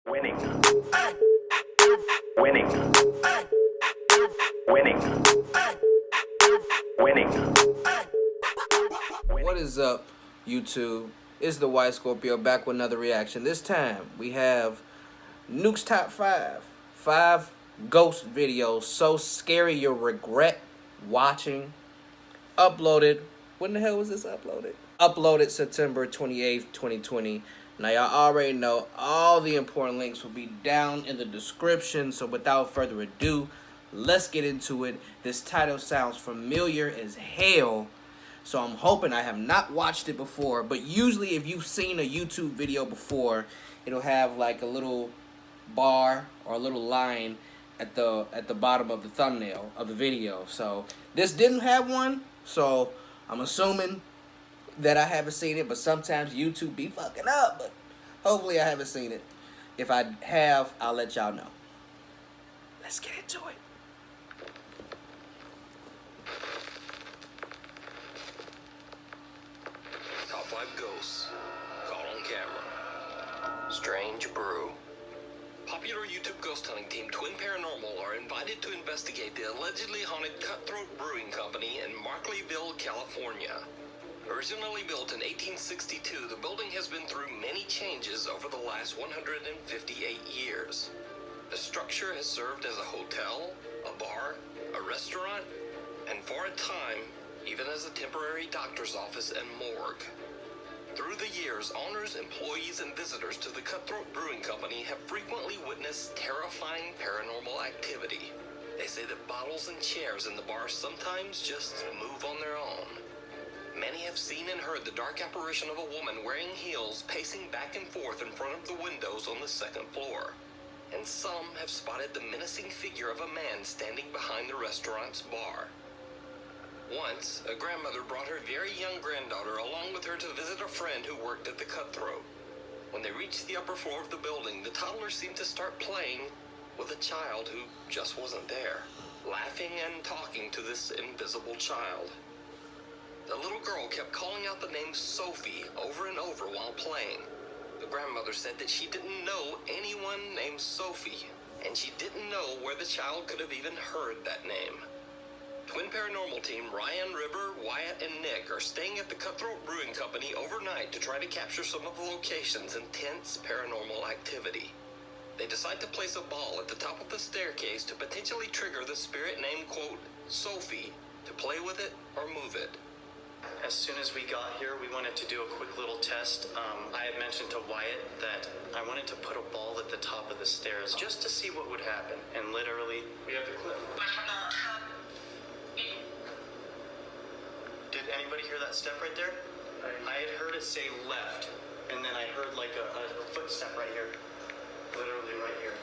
Winning. Winning. Winning. Winning. What is up, YouTube? It's the White Scorpio back with another reaction. This time we have Nuke's Top 5. 5 ghost videos so scary you'll regret watching. Uploaded. When the hell was this uploaded? Uploaded September 28th, 2020. Now y'all already know all the important links will be down in the description. So without further ado, let's get into it. This title sounds familiar as hell. So I'm hoping I have not watched it before. But usually if you've seen a YouTube video before, it'll have like a little bar or a little line at the bottom of the thumbnail of the video. So this didn't have one. So I'm assuming that I haven't seen it, but sometimes YouTube be fucking up, but hopefully I haven't seen it. If I have, I'll let y'all know. Let's get into it. Top 5 ghosts caught on camera. Strange Brew. Popular YouTube ghost hunting team Twin Paranormal are invited to investigate the allegedly haunted Cutthroat Brewing Company in Markleyville, California. Originally built in 1862, the building has been through many changes over the last 158 years. The structure has served as a hotel, a bar, a restaurant, and for a time, even as a temporary doctor's office and morgue. Through the years, owners, employees, and visitors to the Cutthroat Brewing Company have frequently witnessed terrifying paranormal activity. They say that bottles and chairs in the bar sometimes just move on their own. Many have seen and heard the dark apparition of a woman wearing heels pacing back and forth in front of the windows on the second floor. And some have spotted the menacing figure of a man standing behind the restaurant's bar. Once, a grandmother brought her very young granddaughter along with her to visit a friend who worked at the Cutthroat. When they reached the upper floor of the building, the toddler seemed to start playing with a child who just wasn't there, laughing and talking to this invisible child. The little girl kept calling out the name Sophie over and over while playing. The grandmother said that she didn't know anyone named Sophie, and she didn't know where the child could have even heard that name. Twin Paranormal team Ryan, River, Wyatt, and Nick are staying at the Cutthroat Brewing Company overnight to try to capture some of the location's intense paranormal activity. They decide to place a ball at the top of the staircase to potentially trigger the spirit named, quote, Sophie, to play with it or move it. As soon as we got here, we wanted to do a quick little test. I had mentioned to Wyatt that I wanted to put a ball at the top of the stairs just to see what would happen. And literally, we have the clip. Did anybody hear that step right there? I had heard it say left, and then I heard like a footstep right here. Literally right here.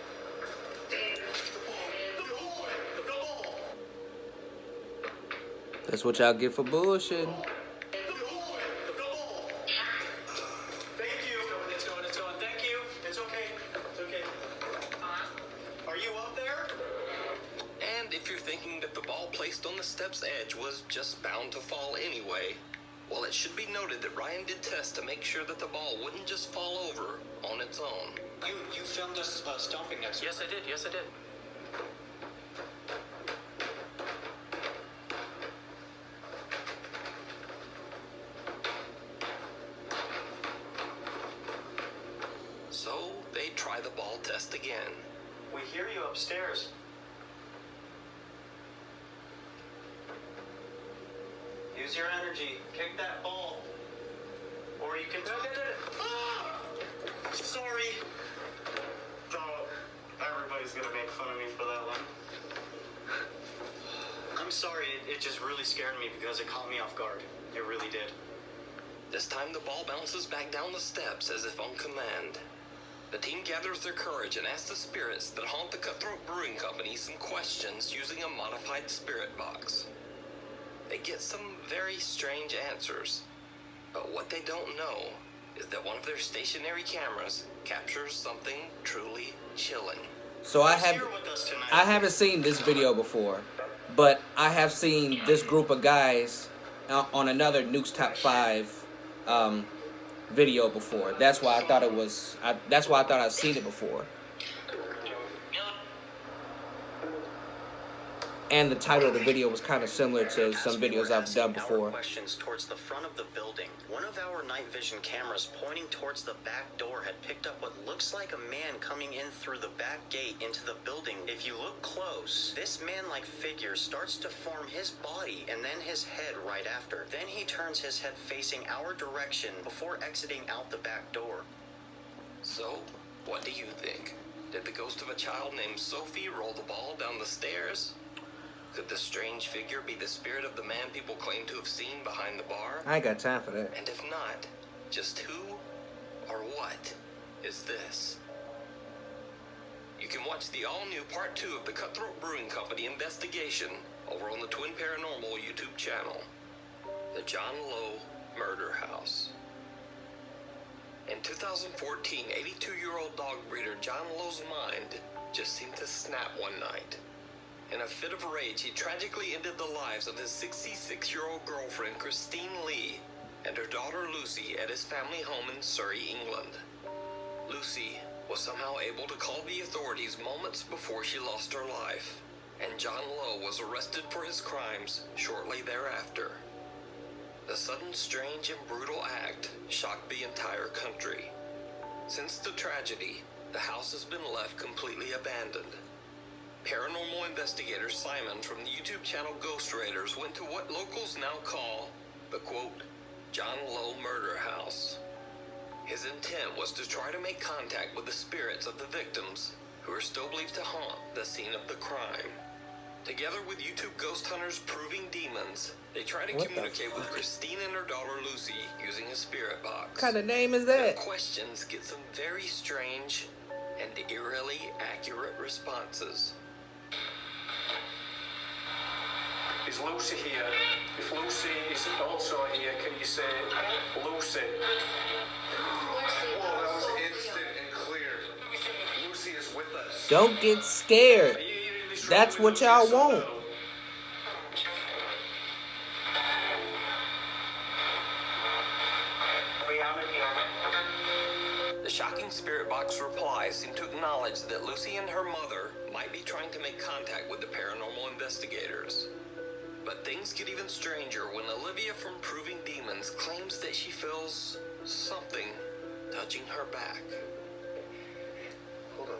That's what y'all get for bullshit. If you're thinking that the ball placed on the step's edge was just bound to fall anyway, well, it should be noted that Ryan did tests to make sure that the ball wouldn't just fall over on its own. You filmed us stomping next to it. Yes, I did. So, they try the ball test again. We hear you upstairs. Use your energy. Kick that ball. Or you can... Ah! Sorry. Everybody's gonna make fun of me for that one. I'm sorry. It just really scared me because it caught me off guard. It really did. This time the ball bounces back down the steps as if on command. The team gathers their courage and asks the spirits that haunt the Cutthroat Brewing Company some questions using a modified spirit box. They get some very strange answers, but what they don't know is that one of their stationary cameras captures something truly chilling. So I haven't seen this video before, but I have seen this group of guys on another Nuke's Top 5 video before. That's why I thought it was. That's why I thought I'd seen it before. And the title of the video was kind of similar to some videos I've done before. Questions towards the front of the building. One of our night vision cameras pointing towards the back door had picked up what looks like a man coming in through the back gate into the building. If you look close, this man-like figure starts to form his body and then his head right after. Then he turns his head facing our direction before exiting out the back door. So, what do you think? Did the ghost of a child named Sophie roll the ball down the stairs? Could the strange figure be the spirit of the man people claim to have seen behind the bar? I ain't got time for that. And if not, just who or what is this? You can watch the all-new Part 2 of the Cutthroat Brewing Company investigation over on the Twin Paranormal YouTube channel, The John Lowe Murder House. In 2014, 82-year-old dog breeder John Lowe's mind just seemed to snap one night. In a fit of rage, he tragically ended the lives of his 66-year-old girlfriend, Christine Lee, and her daughter, Lucy, at his family home in Surrey, England. Lucy was somehow able to call the authorities moments before she lost her life, and John Lowe was arrested for his crimes shortly thereafter. The sudden, strange, and brutal act shocked the entire country. Since the tragedy, the house has been left completely abandoned. Paranormal investigator Simon from the YouTube channel Ghost Raiders went to what locals now call the, quote, John Lowe Murder House. His intent was to try to make contact with the spirits of the victims, who are still believed to haunt the scene of the crime. Together with YouTube ghost hunters Proving Demons, they try to communicate with Christine and her daughter Lucy using a spirit box. What kind of name is Their that? questions get some very strange and eerily accurate responses. Is Lucy here? If Lucy is also here, can you say Lucy? Whoa, that was instant and clear. Lucy is with us. Don't get scared. Are you here in this room That's with what Lucy, y'all so want. no? The shocking spirit box replies seem to acknowledge that Lucy and her mother might be trying to make contact with the paranormal investigators. But things get even stranger when Olivia from Proving Demons claims that she feels something touching her back. Hold on.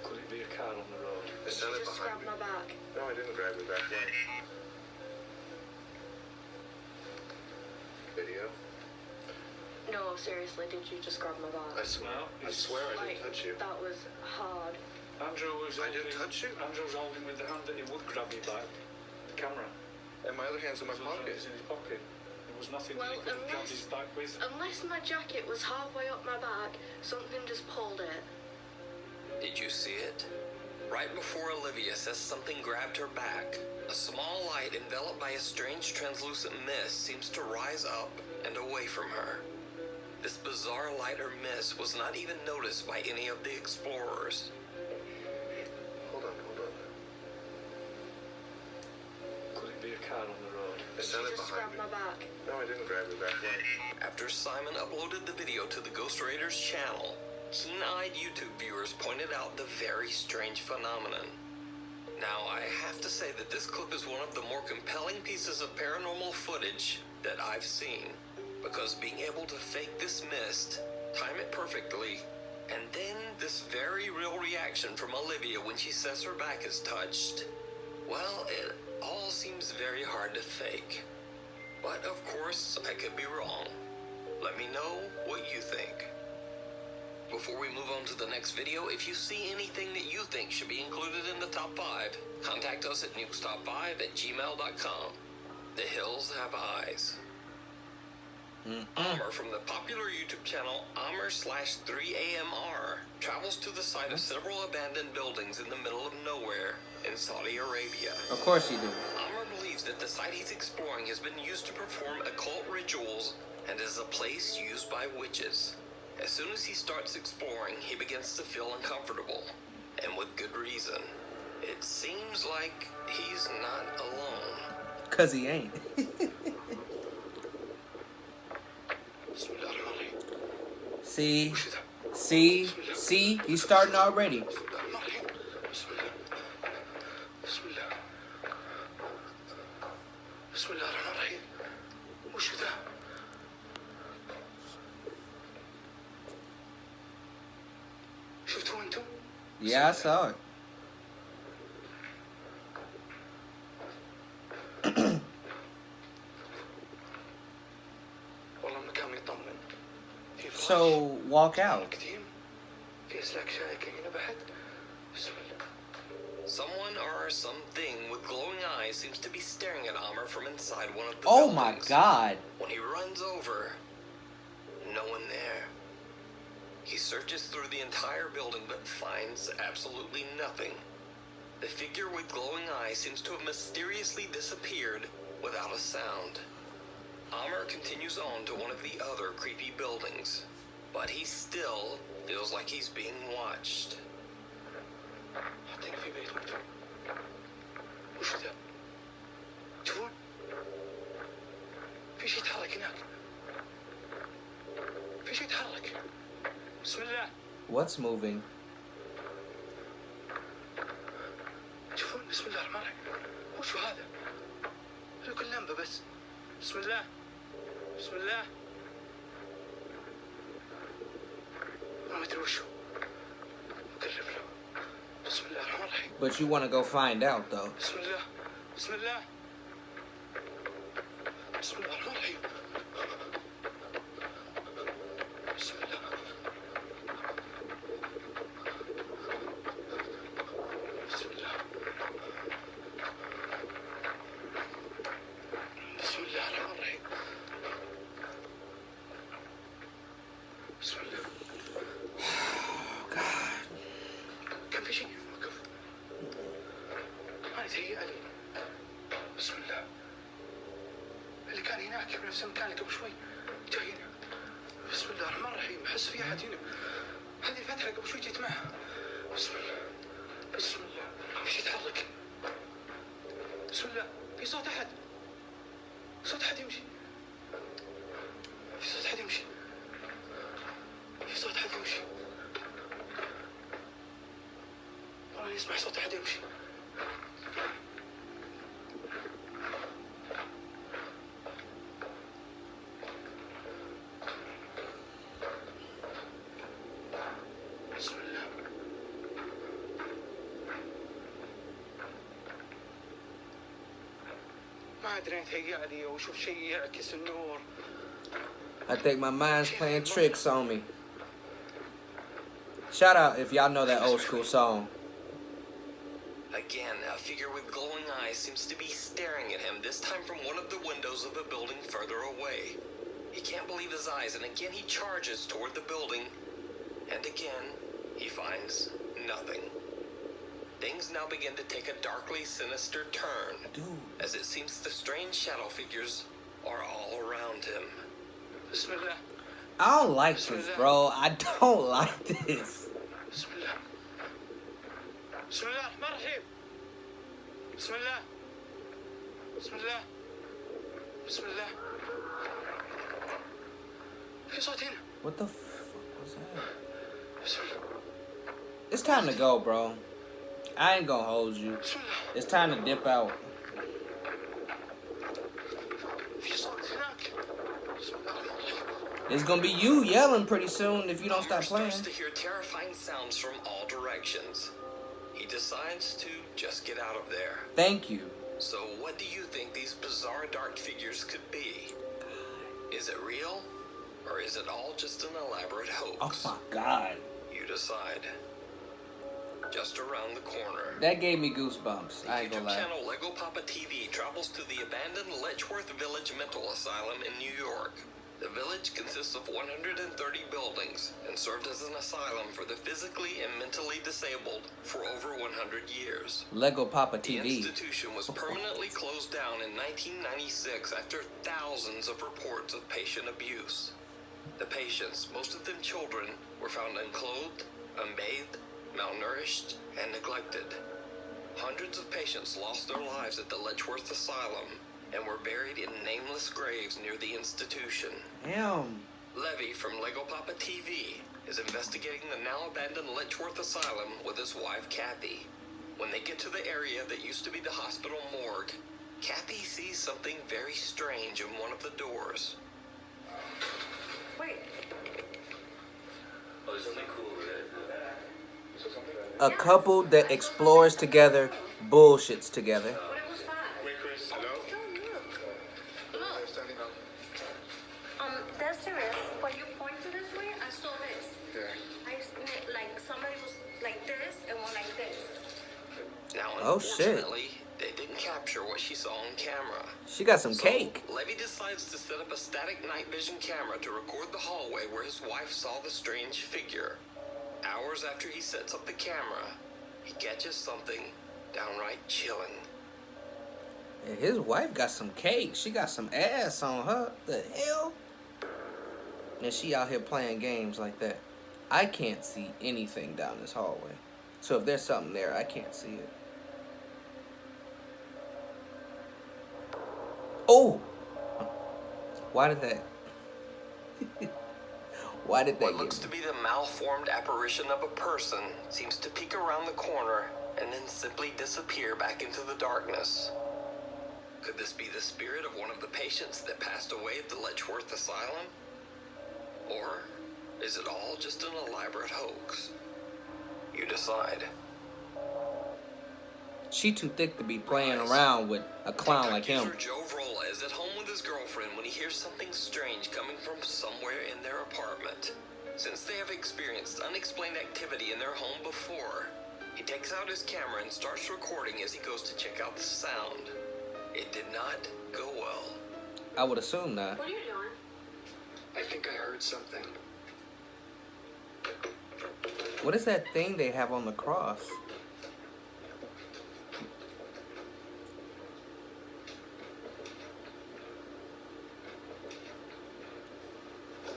Could it be a car on the road? It sounded Just behind grab me. my back. No, I didn't grab your back. Video. No, seriously, did you just grab my back? I swear I didn't touch you. That was hard. Andrew was I holding, didn't touch you. Andrew's holding with the hand that he would grab you back. The camera. And my other hand's in my pocket. It's in his pocket. There was nothing Well, that he could have grabbed his back with. Unless my jacket was halfway up my back, something just pulled it. Did you see it? Right before Olivia says something grabbed her back, a small light enveloped by a strange translucent mist seems to rise up and away from her. This bizarre light or mist was not even noticed by any of the explorers. Hold on. Could it be a car on the road? It sounded Just behind grab me. my back. No, I didn't grab your back. After Simon uploaded the video to the Ghost Raiders channel, keen-eyed YouTube viewers pointed out the very strange phenomenon. Now, I have to say that this clip is one of the more compelling pieces of paranormal footage that I've seen, because being able to fake this mist, time it perfectly, and then this very real reaction from Olivia when she says her back is touched, well, it all seems very hard to fake. But of course, I could be wrong. Let me know what you think. Before we move on to the next video, if you see anything that you think should be included in the top 5, contact us at nukestop5@gmail.com. The hills have eyes. Amr from the popular YouTube channel Amr/3AMR travels to the site of several abandoned buildings in the middle of nowhere in Saudi Arabia. Of course you do. Amr believes that the site he's exploring has been used to perform occult rituals and is a place used by witches. As soon as he starts exploring, he begins to feel uncomfortable, and with good reason. It seems like he's not alone. 'Cause he ain't. See? See? See? He's starting already. بسم الله بسم الله بسم الله الرحمن الرحيم وش ذا؟ شفتوا انتم؟ Yeah, I saw it. والله المكان يطمن. في فراش. So, walk out. قديم. في اسلاك شائكة هنا بعد. بسم الله. Someone or something with glowing eyes seems to be staring at Amr from inside one of the Oh buildings. my god. When he runs over, no one there. He searches through the entire building but finds absolutely nothing. The figure with glowing eyes seems to have mysteriously disappeared without a sound. Amr continues on to one of the other creepy buildings, but he still feels like he's being watched. حاطين في بيت مكتوب. وش ذا؟ تشوفون؟ في شيء يتحرك هناك. في شيء يتحرك. بسم الله. What's moving? تشوفون؟ بسم الله الرحمن الرحيم. وشو هذا؟ هذا كل لمبة بس. بسم الله. بسم الله. ما أدري وشو. أقرب له. بسم الله الرحمن الرحيم. But you want to go find out though. بسم الله. بسم الله. بسم الله الرحمن الرحيم. بسم الله. بسم الله. بسم الله الرحمن الرحيم. بسم الله. كان في شيء وقف. ما يتهيأ لي. بسم الله. اللي كان هناك بنفس المكان اللي قبل شوي جاي هنا. بسم الله الرحمن الرحيم. أحس في أحد هنا. هذه الفتحة قبل شوي جيت معها. بسم الله. بسم الله. في شيء يتحرك. بسم الله. في صوت أحد. صوت أحد يمشي. في صوت أحد يمشي. في صوت أحد يمشي. والله يسمع صوت أحد يمشي. بسم الله. ما أدري يتهيأ لي وأشوف شيء يعكس النور. I think my mind's playing tricks on me. Shout out if y'all know that old school song. Again, a figure with glowing eyes seems to be staring at him, this time from one of the windows of a building further away. He can't believe his eyes, and again he charges toward the building, and again he finds nothing. Things now begin to take a darkly sinister turn, as it seems the strange shadow figures are all around him. بسم الله. I don't like this, bro. I don't like this. بسم الله. بسم الله الرحمن الرحيم. بسم الله. بسم الله. بسم الله. في صوت هنا. What the fuck was that? بسم الله. It's time to go, bro. I ain't gonna hold you. بسم الله. It's time to dip out. في صوت هناك. بسم الله الرحمن الرحيم. It's gonna be you yelling pretty soon if you don't stop playing. Starts to hear terrifying sounds from all directions. He decides to just get out of there. Thank you. So what do you think these bizarre dark figures could be? Is it real? Or is it all just an elaborate hoax? Oh my god. You decide. Just around the corner, That gave me goosebumps. the I ain't YouTube gonna lie. channel Lego Papa TV travels to the abandoned Ledgeworth Village Mental Asylum in New York. The village consists of 130 buildings and served as an asylum for the physically and mentally disabled for over 100 years. Lego Papa The TV. institution was permanently closed down in 1996 after thousands of reports of patient abuse. The patients, most of them children, were found unclothed, unbathed, malnourished, and neglected. Hundreds of patients lost their lives at the Ledgeworth Asylum and were buried in nameless graves near the institution. Damn. Levy from Lego Papa TV is investigating the now abandoned Ledgeworth Asylum with his wife Kathy. When they get to the area that used to be the hospital morgue, Kathy sees something very strange in one of the doors. Wait. Oh, there's something cool over there. A couple that explores together, bullshits together. But it was fine. Wait, Chris. Hello? Look. Standing up. That's the rest. When you point to this way, I saw this. Yeah. Like somebody was like this and one like this. Now, Oh, shit. unfortunately, they didn't capture what she saw on camera. She got some So, cake. Levy decides to set up a static night vision camera to record the hallway where his wife saw the strange figure. Hours after he sets up the camera, he catches something downright chilling. And his wife got some cake. She got some ass on her. The hell? And she out here playing games like that. I can't see anything down this hallway. So if there's something there, I can't see it. Oh! Why did that? Why did that What get looks me? to be the malformed apparition of a person seems to peek around the corner and then simply disappear back into the darkness. Could this be the spirit of one of the patients that passed away at the Ledgeworth Asylum? Or is it all just an elaborate hoax? You decide. She too thick to be playing around with a clown like him. Detective Joe Vrola is at home with his girlfriend when he hears something strange coming from somewhere in their apartment. Since they have experienced unexplained activity in their home before, he takes out his camera and starts recording as he goes to check out the sound. It did not go well. I would assume not. What are you doing? I think I heard something. What is that thing they have on the cross?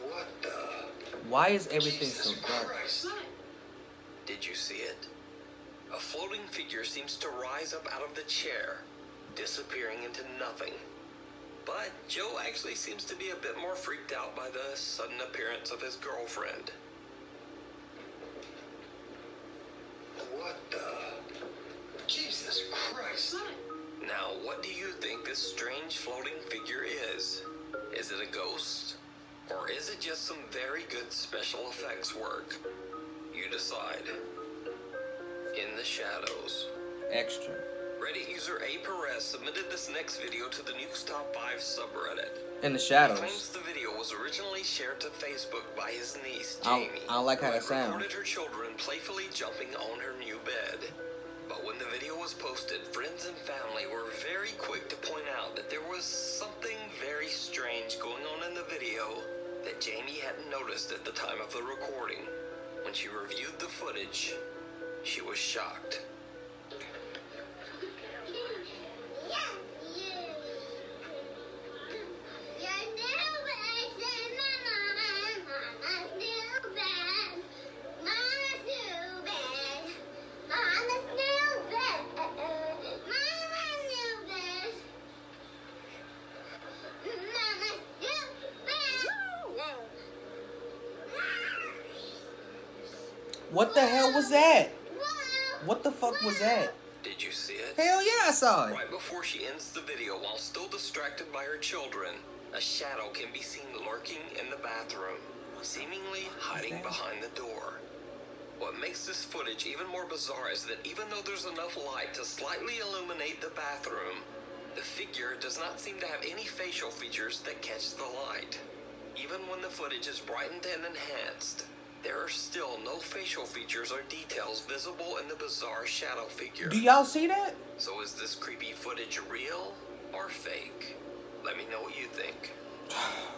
What the? Why is everything Jesus so dark? Christ. Did you see it? A floating figure seems to rise up out of the chair, disappearing into nothing. But Joe actually seems to be a bit more freaked out by the sudden appearance of his girlfriend. What the? Jesus Christ. Now, what do you think this strange floating figure is? Is it a ghost? Or is it just some very good special effects work? You decide. In the shadows. Extra. Reddit user A. Perez submitted this next video to the Nukes Top 5 subreddit. In the He shadows. claims the video was originally shared to Facebook by his niece, I Jamie. don't like how who that had sounds. recorded her children playfully jumping on her new bed. But when the video was posted, friends and family were very quick to point out that there was something very strange going on in the video that Jamie hadn't noticed at the time of the recording. When she reviewed the footage, she was shocked. What the hell was that? What the fuck was that? Did you see it? Hell yeah, I saw it. Right before she ends the video, while still distracted by her children, a shadow can be seen lurking in the bathroom, seemingly hiding behind the door. What makes this footage even more bizarre is that even though there's enough light to slightly illuminate the bathroom, the figure does not seem to have any facial features that catch the light. Even when the footage is brightened and enhanced, there are still no facial features or details visible in the bizarre shadow figure. Do y'all see that? So is this creepy footage real or fake? Let me know what you think.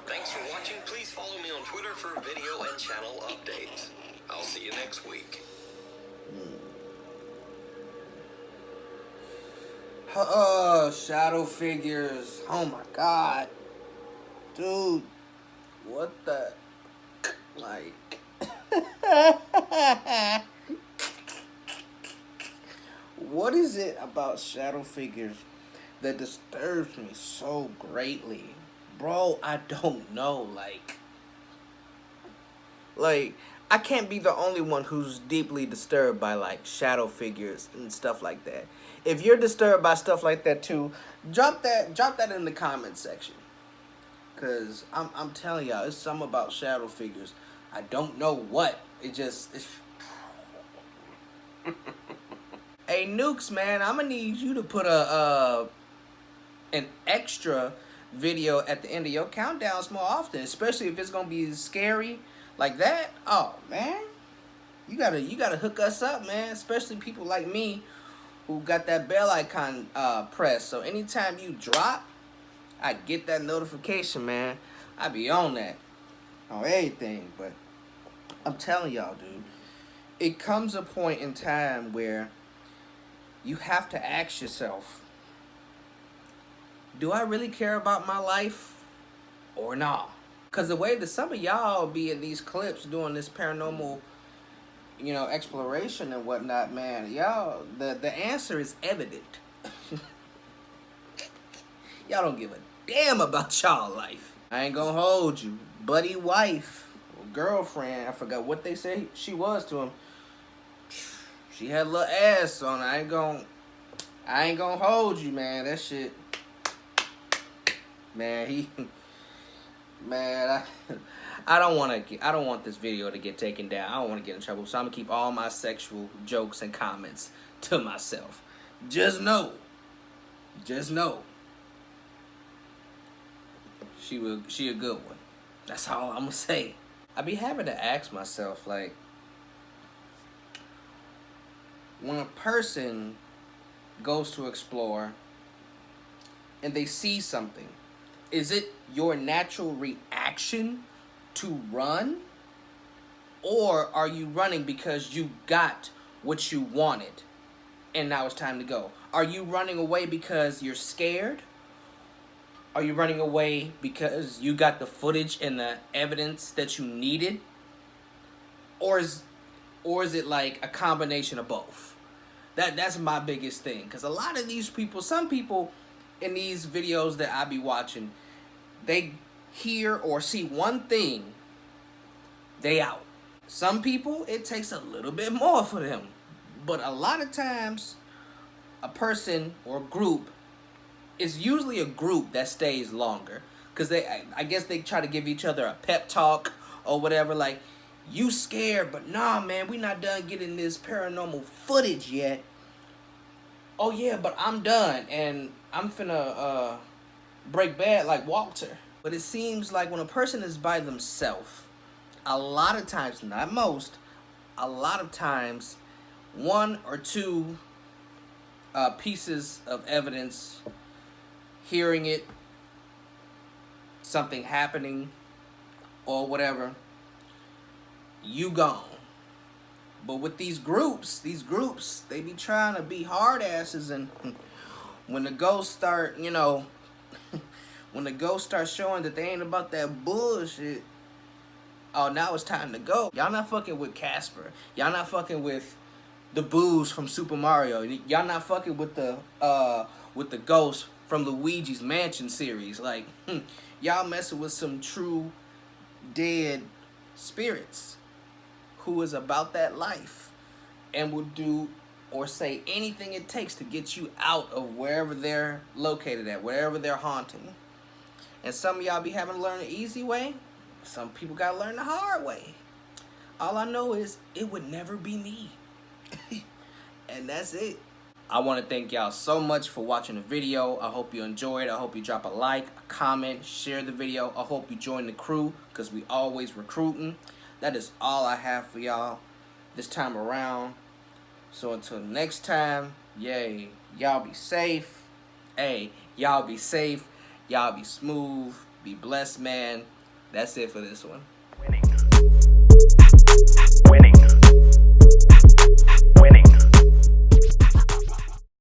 Thanks for watching. Please follow me on Twitter for video and channel updates. I'll see you next week. Shadow figures. Oh my god. Dude. What the? Like. What is it about shadow figures that disturbs me so greatly? Bro, I don't know. Like, Like, I can't be the only one who's deeply disturbed by, like, shadow figures and stuff like that. If you're disturbed by stuff like that too, drop that in the comment section. Cause I'm telling y'all, it's something about shadow figures. I don't know what. It's Hey Nukes, man, I'm gonna need you to put an extra video at the end of your countdowns more often, especially if it's gonna be scary like that. Oh man, you gotta hook us up, man. Especially people like me who got that bell icon pressed. So anytime you drop, I get that notification, man. I be on that, on everything. But I'm telling y'all, dude, it comes a point in time where you have to ask yourself, do I really care about my life or not? Because the way that some of y'all be in these clips doing this paranormal, exploration and whatnot, man, y'all, the answer is evident. Y'all don't give a damn about y'all life. I ain't gonna hold you. Buddy wife, or girlfriend, I forgot what they say she was to him. She had a little ass on her. I ain't gonna hold you, man. That shit, man, I don't want this video to get taken down. I don't want to get in trouble. So I'm gonna keep all my sexual jokes and comments to myself. Just know. She a good one. That's all I'm gonna say. I be having to ask myself, like, when a person goes to explore and they see something, is it your natural reaction to run? Or are you running because you got what you wanted and now it's time to go? Are you running away because you're scared? Are you running away because you got the footage and the evidence that you needed? Or is it like a combination of both? That's my biggest thing. Because a lot of these people, some people in these videos that I be watching, they hear or see one thing, they out. Some people, it takes a little bit more for them. But a lot of times, a person or group, it's usually a group that stays longer. Because I guess they try to give each other a pep talk or whatever. Like, you scared, but nah, man, we not done getting this paranormal footage yet. Oh, yeah, but I'm done. And I'm finna break bad like Walter. But it seems like when a person is by themselves, a lot of times, not most, a lot of times, one or two pieces of evidence, hearing it, something happening, or whatever, you gone. But with these groups, they be trying to be hard asses, and when the ghosts start, when the ghosts start showing that they ain't about that bullshit, oh, now it's time to go. Y'all not fucking with Casper. Y'all not fucking with the Boos from Super Mario. Y'all not fucking with the ghost from Luigi's Mansion series. Like, y'all messing with some true dead spirits who is about that life and will do or say anything it takes to get you out of wherever they're located at, wherever they're haunting. And some of y'all be having to learn the easy way. Some people gotta learn the hard way. All I know is it would never be me. And that's it. I want to thank y'all so much for watching the video. I hope you enjoyed. I hope you drop a like, a comment, share the video. I hope you join the crew, because we always recruiting. That is all I have for y'all this time around. So until next time, yay, y'all be safe. Hey, y'all be safe. Y'all be smooth. Be blessed, man. That's it for this one. Winning.